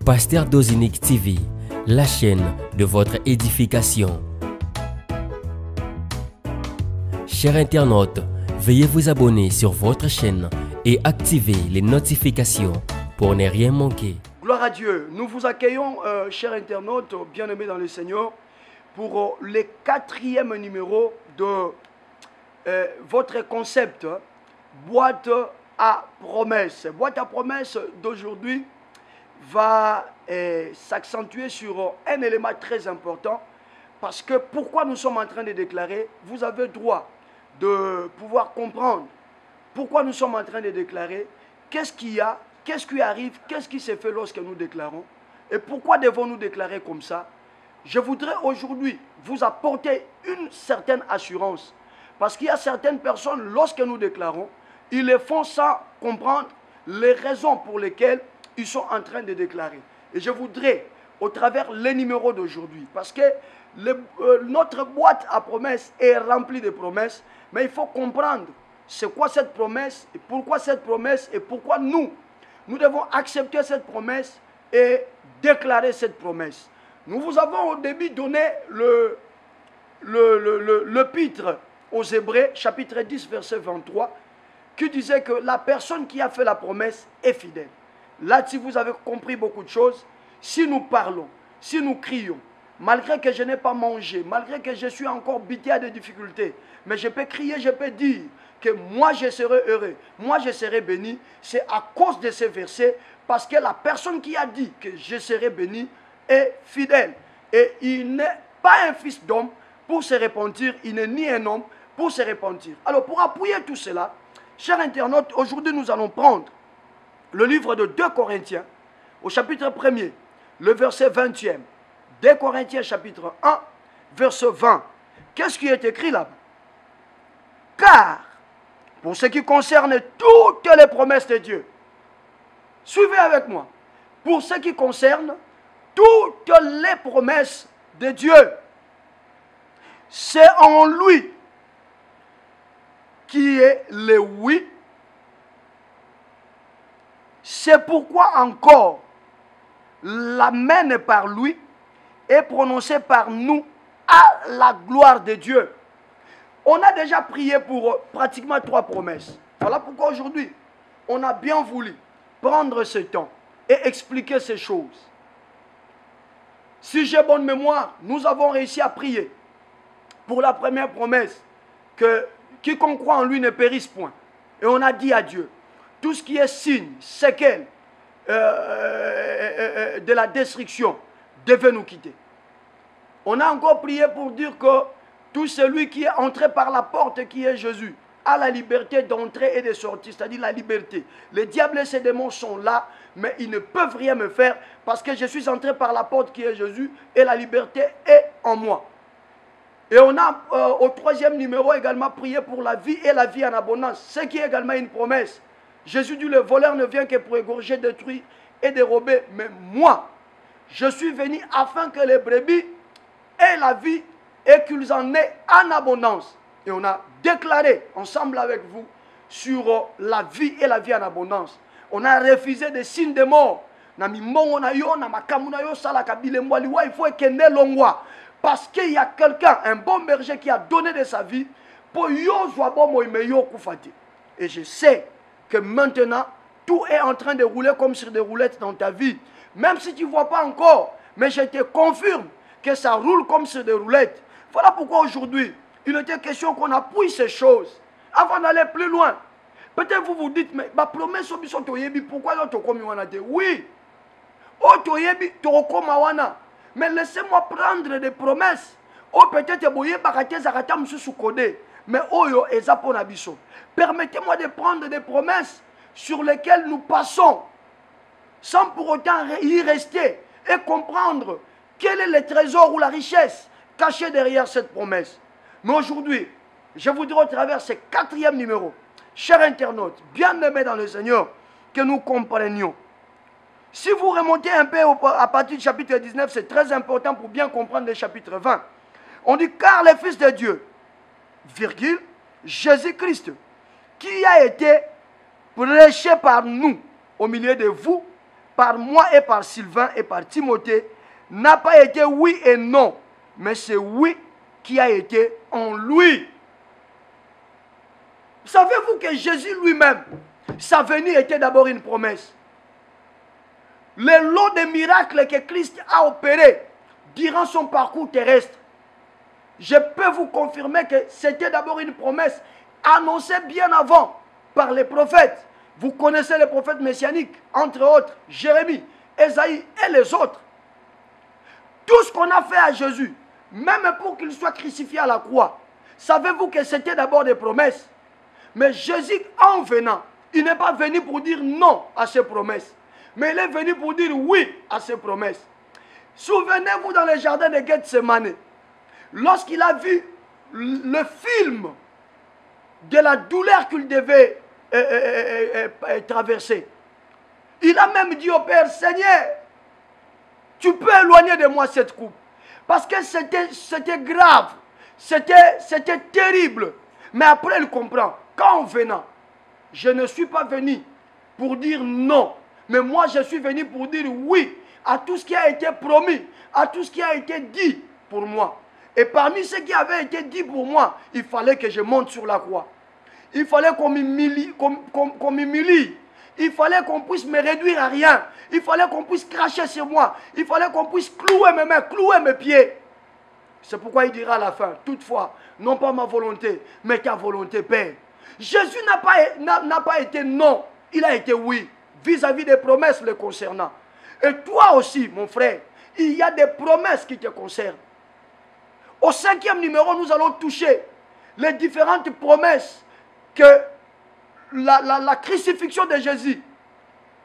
Pasteur Dozinique TV, la chaîne de votre édification. Chers internautes, veuillez vous abonner sur votre chaîne et activer les notifications pour ne rien manquer. Gloire à Dieu. Nous vous accueillons, chers internautes, bien-aimés dans le Seigneur, pour le 4e numéro de votre concept, boîte à promesses. Boîte à promesses d'aujourd'hui va s'accentuer sur un élément très important, parce que pourquoi nous sommes en train de déclarer, vous avez droit de pouvoir comprendre pourquoi nous sommes en train de déclarer, qu'est-ce qu'il y a, qu'est-ce qui arrive, qu'est-ce qui se fait lorsque nous déclarons, et pourquoi devons-nous déclarer comme ça. Je voudrais aujourd'hui vous apporter une certaine assurance, parce qu'il y a certaines personnes, lorsque nous déclarons, ils le font sans comprendre les raisons pour lesquelles ils sont en train de déclarer. Et je voudrais, au travers les numéros d'aujourd'hui, parce que notre boîte à promesses est remplie de promesses, mais il faut comprendre c'est quoi cette promesse, et pourquoi nous devons accepter cette promesse et déclarer cette promesse. Nous vous avons au début donné l'épître aux Hébreux, chapitre 10, verset 23, qui disait que la personne qui a fait la promesse est fidèle. Là, si vous avez compris beaucoup de choses, si nous parlons, si nous crions, malgré que je n'ai pas mangé, malgré que je suis encore buté à des difficultés, mais je peux crier, je peux dire que moi je serai heureux, moi je serai béni, c'est à cause de ces versets, parce que la personne qui a dit que je serai béni est fidèle. Et il n'est pas un fils d'homme pour se repentir, il n'est ni un homme pour se repentir. Alors pour appuyer tout cela, chers internautes, aujourd'hui nous allons prendre le livre de 2 Corinthiens, au chapitre 1er, le verset 20e. 2 Corinthiens chapitre 1, verset 20. Qu'est-ce qui est écrit là-bas? Car, pour ce qui concerne toutes les promesses de Dieu, suivez avec moi, pour ce qui concerne toutes les promesses de Dieu, c'est en lui qui est le oui. C'est pourquoi encore l'amen par lui est prononcé par nous à la gloire de Dieu. On a déjà prié pour pratiquement 3 promesses. Voilà pourquoi aujourd'hui, on a bien voulu prendre ce temps et expliquer ces choses. Si j'ai bonne mémoire, nous avons réussi à prier pour la première promesse, que quiconque croit en lui ne périsse point. Et on a dit à Dieu, tout ce qui est signe, séquelle de la destruction devait nous quitter. On a encore prié pour dire que tout celui qui est entré par la porte qui est Jésus a la liberté d'entrer et de sortir, c'est-à-dire la liberté. Les diables et ses démons sont là, mais ils ne peuvent rien me faire parce que je suis entré par la porte qui est Jésus et la liberté est en moi. Et on a au 3e numéro également prié pour la vie et la vie en abondance, ce qui est également une promesse. Jésus dit, le voleur ne vient que pour égorger, détruire et dérober, mais moi, je suis venu afin que les brebis aient la vie et qu'ils en aient en abondance. Et on a déclaré ensemble avec vous sur la vie et la vie en abondance. On a refusé des signes de mort. Il faut que longwa. Parce qu'il y a quelqu'un, un bon berger qui a donné de sa vie pour yo soit bon et je sais que maintenant, tout est en train de rouler comme sur des roulettes dans ta vie. Même si tu ne vois pas encore, mais je te confirme que ça roule comme sur des roulettes. Voilà pourquoi aujourd'hui, il était question qu'on appuie ces choses avant d'aller plus loin. Peut-être vous vous dites, mais ma promesse, pourquoi l'autre comme oui, mais laissez-moi prendre des promesses. Peut-être mais permettez-moi de prendre des promesses sur lesquelles nous passons sans pour autant y rester et comprendre quel est le trésor ou la richesse cachée derrière cette promesse. Mais aujourd'hui, je voudrais au travers ce 4e numéro, chers internautes, bien-aimés dans le Seigneur, que nous comprenions. Si vous remontez un peu à partir du chapitre 19, c'est très important pour bien comprendre le chapitre 20. On dit, car le Fils de Dieu, virgule, Jésus-Christ, qui a été prêché par nous au milieu de vous, par moi et par Sylvain et par Timothée n'a pas été oui et non, mais c'est oui qui a été en lui. Savez-vous que Jésus lui-même, sa venue était d'abord une promesse? Le lot de miracles que Christ a opérés durant son parcours terrestre, je peux vous confirmer que c'était d'abord une promesse annoncée bien avant par les prophètes. Vous connaissez les prophètes messianiques, entre autres Jérémie, Ésaïe et les autres. Tout ce qu'on a fait à Jésus, même pour qu'il soit crucifié à la croix, savez-vous que c'était d'abord des promesses? Mais Jésus, en venant, il n'est pas venu pour dire non à ces promesses, mais il est venu pour dire oui à ces promesses. Souvenez-vous dans le jardin de Gethsemane, lorsqu'il a vu le film de la douleur qu'il devait traverser, il a même dit au Père, Seigneur, tu peux éloigner de moi cette coupe. Parce que c'était grave, c'était terrible. Mais après il comprend, qu'en venant, je ne suis pas venu pour dire non, mais moi je suis venu pour dire oui à tout ce qui a été promis, à tout ce qui a été dit pour moi. Et parmi ce qui avait été dit pour moi, il fallait que je monte sur la croix. Il fallait qu'on m'humilie, il fallait qu'on puisse me réduire à rien. Il fallait qu'on puisse cracher sur moi. Il fallait qu'on puisse clouer mes mains, clouer mes pieds. C'est pourquoi il dira à la fin, toutefois, non pas ma volonté, mais ta volonté, Père. Jésus n'a pas été non, il a été oui, vis-à-vis des promesses le concernant. Et toi aussi, mon frère, il y a des promesses qui te concernent. Au 5e numéro, nous allons toucher les différentes promesses que la crucifixion de Jésus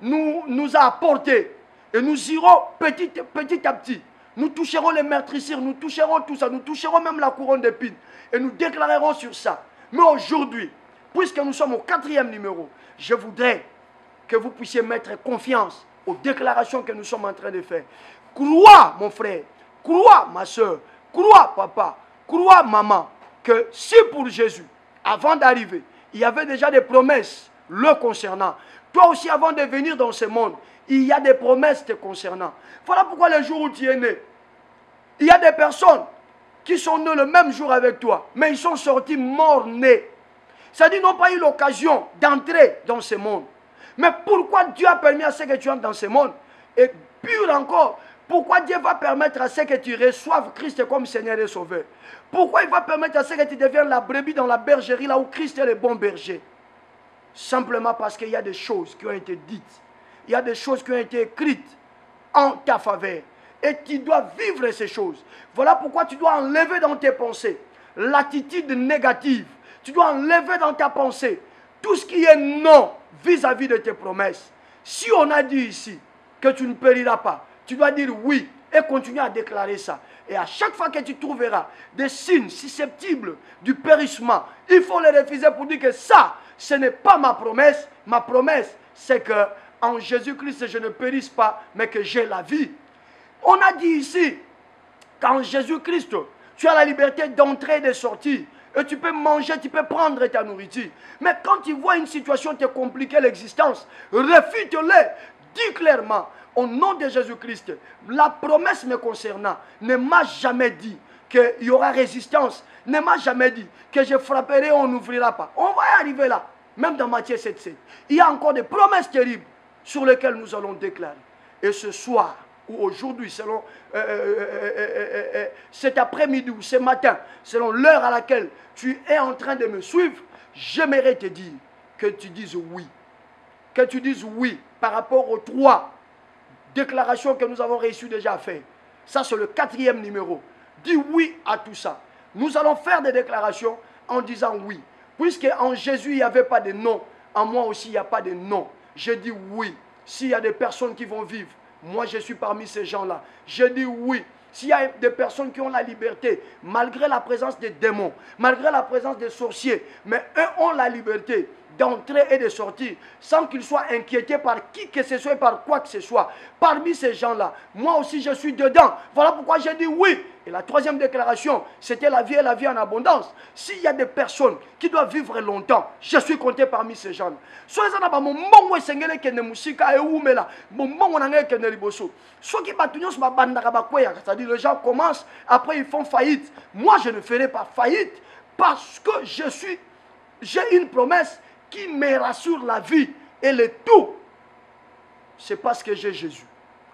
nous a apportées. Et nous irons petit à petit. Nous toucherons les meurtrissures, nous toucherons tout ça, nous toucherons même la couronne d'épines. Et nous déclarerons sur ça. Mais aujourd'hui, puisque nous sommes au 4e numéro, je voudrais que vous puissiez mettre confiance aux déclarations que nous sommes en train de faire. Crois, mon frère, crois, ma soeur, crois, papa, crois, maman, que si pour Jésus, avant d'arriver, il y avait déjà des promesses le concernant, toi aussi, avant de venir dans ce monde, il y a des promesses te concernant. Voilà pourquoi le jour où tu es né, il y a des personnes qui sont nées le même jour avec toi, mais ils sont sortis morts-nés. C'est-à-dire qu'ils n'ont pas eu l'occasion d'entrer dans ce monde. Mais pourquoi Dieu a permis à ce que tu entres dans ce monde? Et pire encore, pourquoi Dieu va permettre à ce que tu reçoives Christ comme Seigneur et Sauveur? Pourquoi il va permettre à ce que tu deviennes la brebis dans la bergerie, là où Christ est le bon berger? Simplement parce qu'il y a des choses qui ont été dites. Il y a des choses qui ont été écrites en ta faveur. Et tu dois vivre ces choses. Voilà pourquoi tu dois enlever dans tes pensées l'attitude négative. Tu dois enlever dans ta pensée tout ce qui est non vis-à-vis de tes promesses. Si on a dit ici que tu ne périras pas, tu dois dire oui et continuer à déclarer ça. Et à chaque fois que tu trouveras des signes susceptibles du périssement, il faut les refuser pour dire que ça, ce n'est pas ma promesse. Ma promesse, c'est que en Jésus-Christ, je ne périsse pas, mais que j'ai la vie. On a dit ici qu'en Jésus-Christ, tu as la liberté d'entrer et de sortir. Et tu peux manger, tu peux prendre ta nourriture. Mais quand tu vois une situation te compliquer l'existence, refute-le. Dis clairement, au nom de Jésus-Christ, la promesse me concernant ne m'a jamais dit qu'il y aura résistance, ne m'a jamais dit que je frapperai et on n'ouvrira pas. On va y arriver là, même dans Matthieu 7,7. Il y a encore des promesses terribles sur lesquelles nous allons déclarer. Et ce soir, ou aujourd'hui, selon cet après-midi ou ce matin, selon l'heure à laquelle tu es en train de me suivre, j'aimerais te dire que tu dises oui. Que tu dises oui par rapport aux 3 déclarations que nous avons réussi déjà à faire. Ça, c'est le 4e numéro. Dis oui à tout ça. Nous allons faire des déclarations en disant oui. Puisque en Jésus, il n'y avait pas de non, en moi aussi, il n'y a pas de non. Je dis oui. S'il y a des personnes qui vont vivre, moi je suis parmi ces gens-là. Je dis oui. S'il y a des personnes qui ont la liberté, malgré la présence des démons, malgré la présence des sorciers, mais eux ont la liberté d'entrer et de sortir sans qu'ils soient inquiétés par qui que ce soit et par quoi que ce soit. Parmi ces gens-là, moi aussi je suis dedans. Voilà pourquoi je dis oui. Et la troisième déclaration, c'était la vie et la vie en abondance. S'il y a des personnes qui doivent vivre longtemps, je suis compté parmi ces gens. C'est-à-dire les gens commencent, après ils font faillite. Moi, je ne ferai pas faillite parce que j'ai une promesse qui me rassure la vie. Et le tout, c'est parce que j'ai Jésus.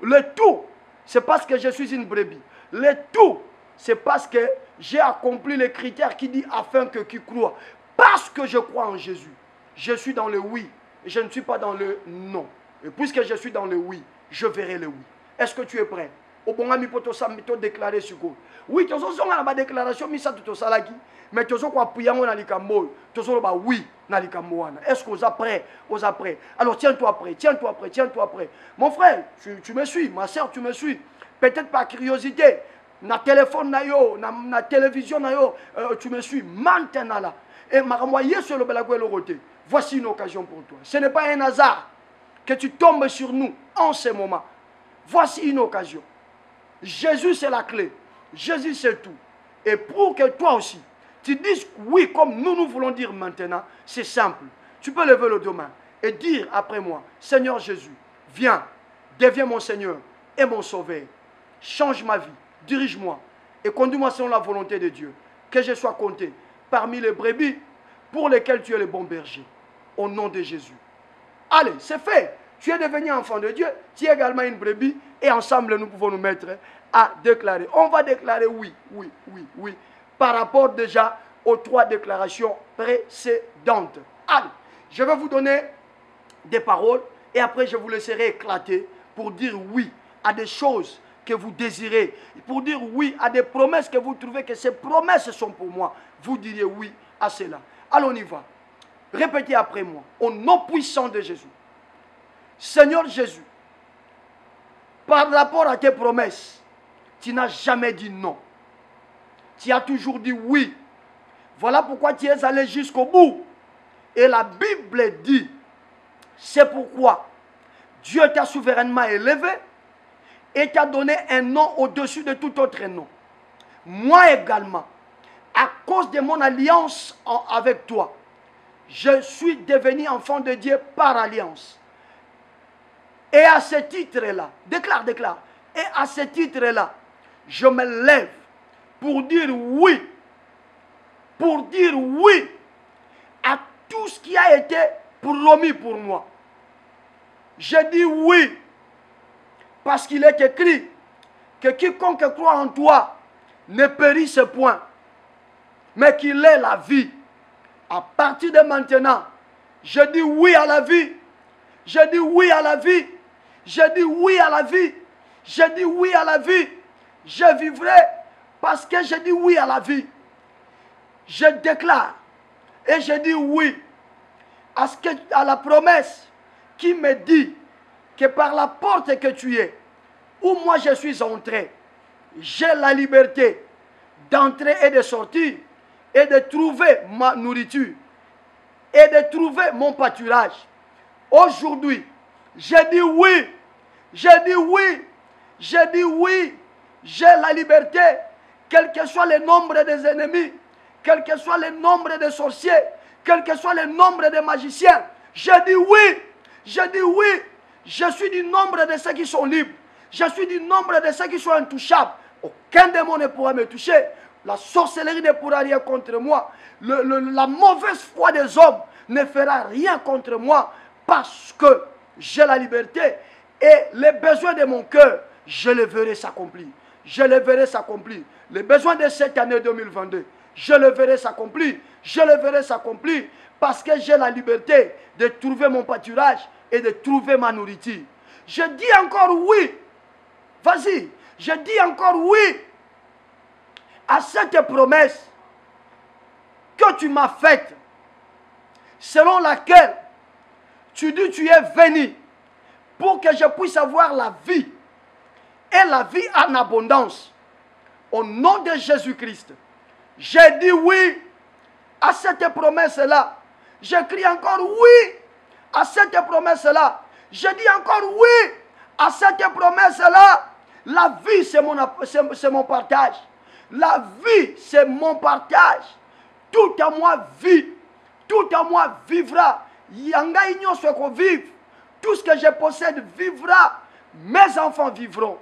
Le tout, c'est parce que je suis une brebis. Le tout, c'est parce que j'ai accompli les critères qui dit afin que qui croit. Parce que je crois en Jésus. Je suis dans le oui. Et je ne suis pas dans le non. Et puisque je suis dans le oui, je verrai le oui. Est-ce que tu es prêt? Au bon ami pour te déclarer sur quoi? Oui, tu as ma déclaration, mais ça tout ça mais tu as quoi prier on a likambo. Tu as oui, na likambo. Est-ce qu'on est prêt? On est prêt. Alors tiens-toi prêt, tiens-toi prêt, tiens-toi prêt. Mon frère, tu me suis, ma soeur, tu me suis. Peut-être par curiosité, na téléphone na yo, na télévision na yo, tu me suis maintenant là. Et m'a renvoyé sur le Belagoué le côté. Voici une occasion pour toi. Ce n'est pas un hasard que tu tombes sur nous en ce moment. Voici une occasion. Jésus c'est la clé. Jésus c'est tout. Et pour que toi aussi, tu dises oui comme nous voulons dire maintenant, c'est simple. Tu peux lever le deux mains et dire après moi, Seigneur Jésus, viens, deviens mon Seigneur et mon Sauveur. Change ma vie, dirige-moi et conduis-moi selon la volonté de Dieu. Que je sois compté parmi les brebis pour lesquelles tu es le bon berger. Au nom de Jésus. Allez, c'est fait. Tu es devenu enfant de Dieu, tu es également une brebis et ensemble nous pouvons nous mettre à déclarer. On va déclarer oui, oui, oui, oui, par rapport déjà aux trois déclarations précédentes. Allez, je vais vous donner des paroles et après je vous laisserai éclater pour dire oui à des choses que vous désirez, pour dire oui à des promesses que vous trouvez que ces promesses sont pour moi. Vous diriez oui à cela. Alors on y va. Répétez après moi, au nom puissant de Jésus. Seigneur Jésus, par rapport à tes promesses, tu n'as jamais dit non. Tu as toujours dit oui. Voilà pourquoi tu es allé jusqu'au bout. Et la Bible dit, c'est pourquoi Dieu t'a souverainement élevé et t'a donné un nom au-dessus de tout autre nom. Moi également, à cause de mon alliance avec toi, je suis devenu enfant de Dieu par alliance. Et à ce titre-là, déclare, et à ce titre-là, je me lève pour dire oui à tout ce qui a été promis pour moi. Je dis oui, parce qu'il est écrit que quiconque croit en toi ne périsse point, mais qu'il ait la vie. À partir de maintenant, je dis oui à la vie. Je dis oui à la vie. Je dis oui à la vie. Je dis oui à la vie. Je vivrai parce que je dis oui à la vie. Je déclare et je dis oui à la promesse qui me dit que par la porte que tu es, où moi je suis entré, j'ai la liberté d'entrer et de sortir et de trouver ma nourriture et de trouver mon pâturage. Aujourd'hui, j'ai dit oui, j'ai dit oui, j'ai dit oui, j'ai la liberté, quel que soit le nombre des ennemis, quel que soit le nombre de sorciers, quel que soit le nombre de magiciens. J'ai dit oui, j'ai dit oui, je suis du nombre de ceux qui sont libres, je suis du nombre de ceux qui sont intouchables. Aucun démon ne pourra me toucher. La sorcellerie ne pourra rien contre moi. La mauvaise foi des hommes ne fera rien contre moi parce que j'ai la liberté et les besoins de mon cœur, je les verrai s'accomplir. Je les verrai s'accomplir. Les besoins de cette année 2022, je les verrai s'accomplir. Je les verrai s'accomplir parce que j'ai la liberté de trouver mon pâturage et de trouver ma nourriture. Je dis encore oui. Vas-y. Je dis encore oui à cette promesse que tu m'as faite, selon laquelle tu dis tu es venu pour que je puisse avoir la vie et la vie en abondance. Au nom de Jésus-Christ, j'ai dit oui à cette promesse-là. Je crie encore oui à cette promesse-là. Je dis encore oui à cette promesse-là. La vie, c'est mon partage. La vie, c'est mon partage. Tout à moi vit. Tout à moi vivra. Yanga igno ce qu'on vive. Tout ce que je possède vivra. Mes enfants vivront.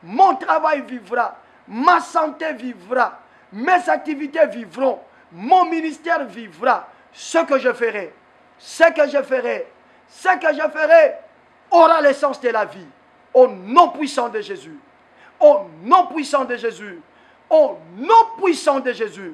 Mon travail vivra. Ma santé vivra. Mes activités vivront. Mon ministère vivra. Ce que je ferai. Ce que je ferai. Ce que je ferai aura l'essence de la vie. Au nom puissant de Jésus. Au nom puissant de Jésus. Au nom puissant de Jésus.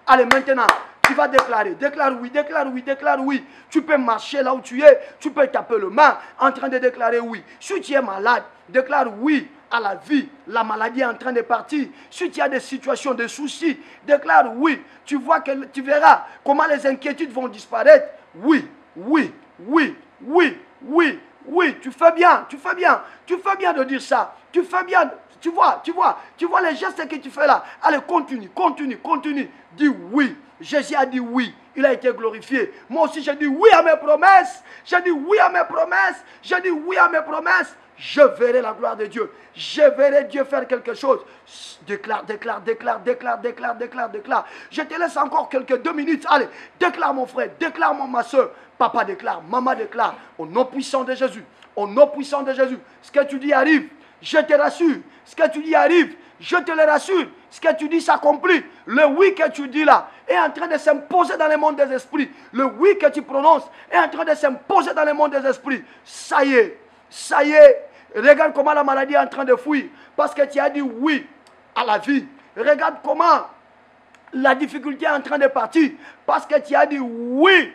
Allez, maintenant, tu vas déclarer. Déclare oui, déclare oui, déclare oui. Tu peux marcher là où tu es. Tu peux taper le main en train de déclarer oui. Si tu es malade, déclare oui à la vie. La maladie est en train de partir. Si tu as des situations, des soucis, déclare oui. Tu vois que tu verras comment les inquiétudes vont disparaître. Oui, oui, oui, oui, oui, oui. Tu fais bien, tu fais bien. Tu fais bien de dire ça. Tu fais bien. Tu vois les gestes que tu fais là. Allez, continue, continue, continue. Dis oui. Jésus a dit oui. Il a été glorifié. Moi aussi, j'ai dit oui à mes promesses. J'ai dit oui à mes promesses. J'ai dit oui à mes promesses. Je verrai la gloire de Dieu. Je verrai Dieu faire quelque chose. Déclare, déclare, déclare, déclare, déclare, déclare, déclare. Je te laisse encore quelques 2 minutes. Allez, déclare mon frère, déclare ma soeur. Papa déclare, maman déclare. Au nom puissant de Jésus. Au nom puissant de Jésus. Ce que tu dis arrive. Je te rassure. Ce que tu dis arrive. Je te le rassure. Ce que tu dis s'accomplit. Le oui que tu dis là est en train de s'imposer dans le monde des esprits. Le oui que tu prononces est en train de s'imposer dans le monde des esprits. Ça y est. Ça y est. Regarde comment la maladie est en train de fuir. Parce que tu as dit oui à la vie. Regarde comment la difficulté est en train de partir. Parce que tu as dit oui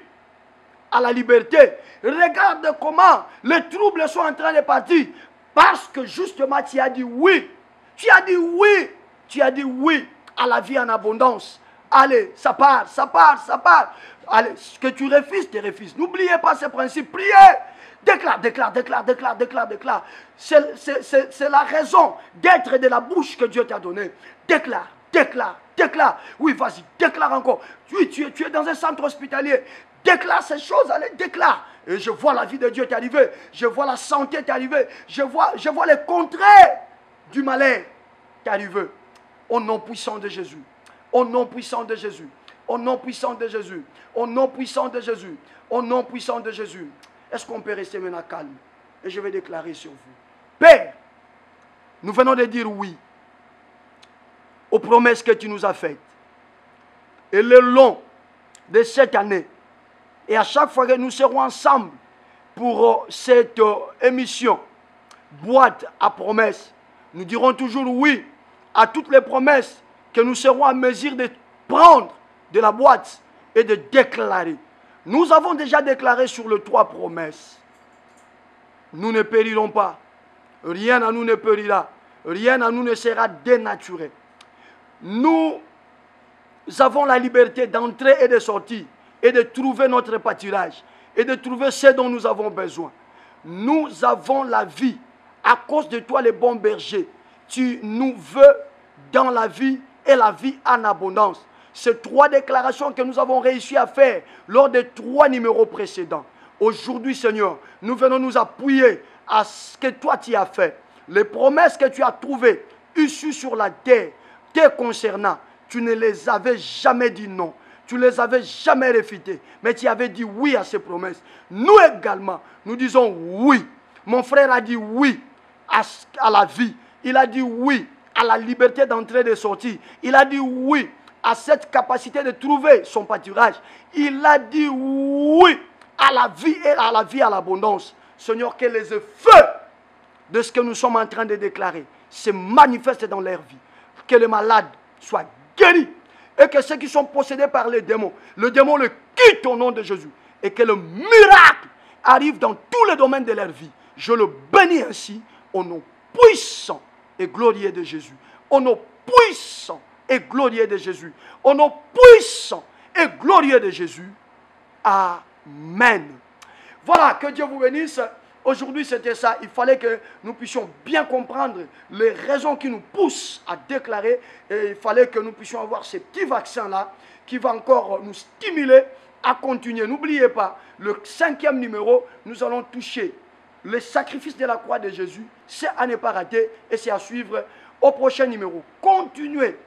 à la liberté. Regarde comment les troubles sont en train de partir. Parce que justement tu as dit oui. Tu as dit oui. Tu as dit oui à la vie en abondance. Allez, ça part, ça part, ça part. Allez, ce que tu refuses, tu refuses. N'oubliez pas ce principe. Priez. Déclare, déclare, déclare, déclare, déclare, déclare. C'est la raison d'être de la bouche que Dieu t'a donnée. Déclare, déclare, déclare. Oui, vas-y, déclare encore. Oui, tu es dans un centre hospitalier. Déclare ces choses, allez, déclare. Et je vois la vie de Dieu t'arriver. Je vois la santé t'arriver. Je vois les contraires du malheur t'arriver. Au nom puissant de Jésus. Au nom puissant de Jésus. Au nom puissant de Jésus. Au nom puissant de Jésus. Au nom puissant de Jésus. Est-ce qu'on peut rester maintenant calme? Et je vais déclarer sur vous. Père, nous venons de dire oui aux promesses que tu nous as faites. Et le long de cette année, et à chaque fois que nous serons ensemble pour cette émission, boîte à promesses, nous dirons toujours oui à toutes les promesses que nous serons à mesure de prendre de la boîte et de déclarer. Nous avons déjà déclaré sur le 3 promesses. Nous ne périrons pas. Rien à nous ne périra. Rien à nous ne sera dénaturé. Nous avons la liberté d'entrer et de sortir et de trouver notre pâturage et de trouver ce dont nous avons besoin. Nous avons la vie. À cause de toi, le bon berger, tu nous veux dans la vie et la vie en abondance. Ces 3 déclarations que nous avons réussi à faire lors des 3 numéros précédents. Aujourd'hui, Seigneur, nous venons nous appuyer à ce que toi tu as fait. Les promesses que tu as trouvées, issues sur la terre, te concernant, tu ne les avais jamais dit non. Tu ne les avais jamais réfutées. Mais tu avais dit oui à ces promesses. Nous également, nous disons oui. Mon frère a dit oui à la vie. Il a dit oui à la liberté d'entrer et de sortir. Il a dit oui à cette capacité de trouver son pâturage. Il a dit oui à la vie et à la vie à l'abondance. Seigneur, que les effets de ce que nous sommes en train de déclarer se manifestent dans leur vie. Que les malades soient guéris et que ceux qui sont possédés par les démons, le démon le quitte au nom de Jésus et que le miracle arrive dans tous les domaines de leur vie. Je le bénis ainsi au nom puissant et glorieux de Jésus. Au nom puissant et glorieux de Jésus. Au nom puissant et glorieux de Jésus. Amen. Voilà, que Dieu vous bénisse. Aujourd'hui, c'était ça. Il fallait que nous puissions bien comprendre les raisons qui nous poussent à déclarer. Et il fallait que nous puissions avoir ces petits vaccins-là qui vont encore nous stimuler à continuer. N'oubliez pas, le 5e numéro, nous allons toucher le sacrifice de la croix de Jésus. C'est à ne pas rater et c'est à suivre au prochain numéro. Continuez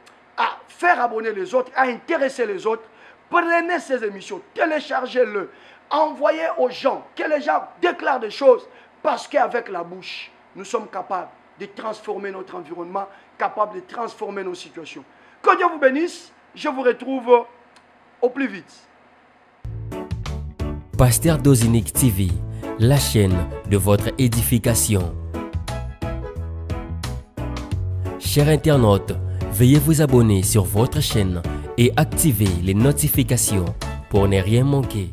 à faire abonner les autres, à intéresser les autres, prenez ces émissions, téléchargez-le, envoyez aux gens, que les gens déclarent des choses, parce qu'avec la bouche, nous sommes capables de transformer notre environnement, capables de transformer nos situations. Que Dieu vous bénisse, je vous retrouve au plus vite. Pasteur Dozinique TV, la chaîne de votre édification. Chers internautes, veuillez vous abonner sur votre chaîne et activer les notifications pour ne rien manquer.